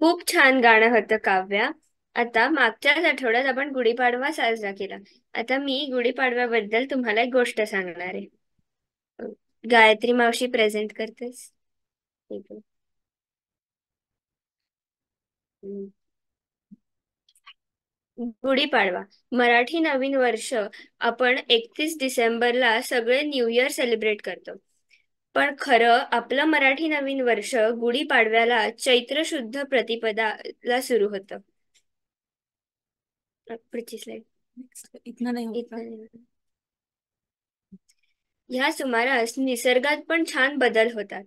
खूप छान गाणं होतं काव्या. आता मागच्याच आठवड्यात आपण गुढीपाडवा साजरा केला. आता मी गुढीपाडव्याबद्दल तुम्हाला एक गोष्ट सांगणार आहे. गायत्री मावशी प्रेझेंट करतेस? ठीक आहे. हम्म. गुढीपाडवा मराठी नवीन वर्ष आपण 31 डिसेंबरला सगळे न्यू इयर सेलिब्रेट करतो. पण खरं आपलं मराठी नवीन वर्ष गुढीपाडव्याला चैत्र शुद्ध प्रतिपदाला सुरू होतं. पुढची स्लाईड. इतना नाही होत इथं का? नाही. ह्या सुमारास निसर्गात पण छान बदल होतात.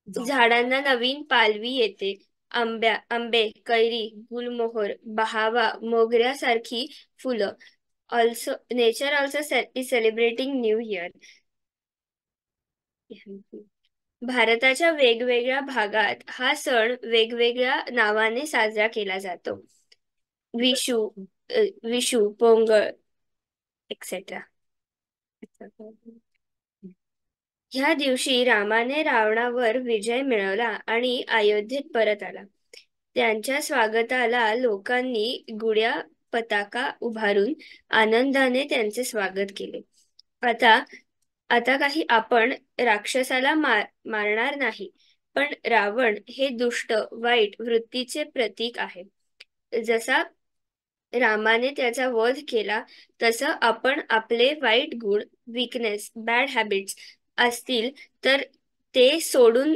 झाडांना नवीन पालवी येते. आंबे, कैरी, गुलमोहर, बहावा, मोगऱ्यासारखी फुलं. Also nature also is celebrating new year. भारताच्या वेगवेगळ्या भागात हा सण वेगवेगळ्या नावाने साजरा केला जातो. विशू, विशू, पोंगळ, एक्सेट्रा. ह्या दिवशी रामाने रावणावर विजय मिळवला आणि अयोध्येत परत आला. त्यांच्या स्वागताला लोकांनी गुढ्या पताका उभारून आनंदाने त्यांचे स्वागत केले. आता आता काही आपण राक्षसाला मारणार नाही, पण रावण हे दुष्ट वाईट वृत्तीचे प्रतीक आहे. जसा रामाने त्याचा वध केला, तसं आपण आपले वाईट गुण, विकनेस, बॅड हॅबिट्स असतील तर ते सोडून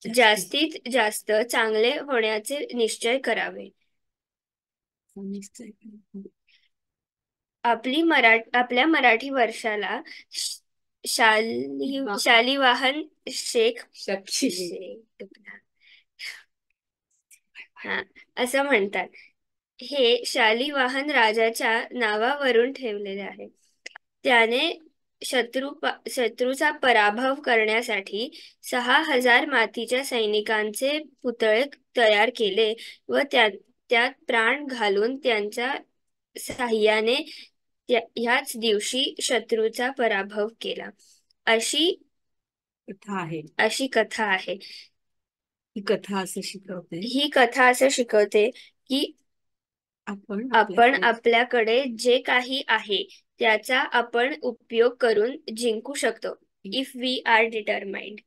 जास्तीत जास्त चांगले होण्याचे निश्चय करावे. आपल्या मराठी वर्षाला शालिवाहन शेख हा असं म्हणतात. हे शालिवाहन राजाच्या नावावरून ठेवलेले आहे. त्याने शत्रूचा पराभव करण्यासाठी 6,000 मातीच्या सैनिकांचे पुतळे तयार केले व त्यात प्राण घालून त्यांच्या साह्याने ह्याच दिवशी शत्रूचा पराभव केला. अशी कथा आहे. ही कथा असं शिकवते की आपण आपल्याकडे जे काही आहे त्याचा आपण उपयोग करून जिंकू शकतो, इफ वी आर डिटरमाइंड.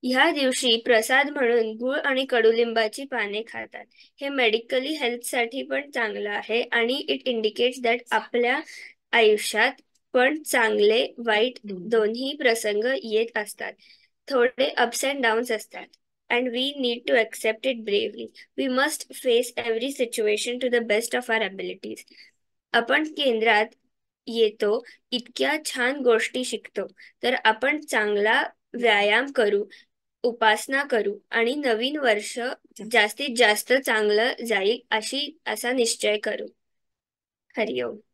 ह्या दिवशी प्रसाद म्हणून गुळ आणि कडुलिंबाची पाने खातात. हे मेडिकली हेल्थसाठी पण चांगलं आहे आणि इट इंडिकेट्स दॅट आपल्या आयुष्यात पण चांगले वाईट दोन्ही प्रसंग येत असतात. थोडे अप्स अँड डाऊन्स असतात. And we need to accept it bravely. We must face every situation to the best of our abilities. आपण केंद्रात येतो, इतक्या छान गोष्टी शिकतो, तर आपण चांगला व्यायाम करू, उपासना करू आणि नवीन वर्ष जास्तीत जास्त चांगलं जाईल असा निश्चय करू. हरिओम.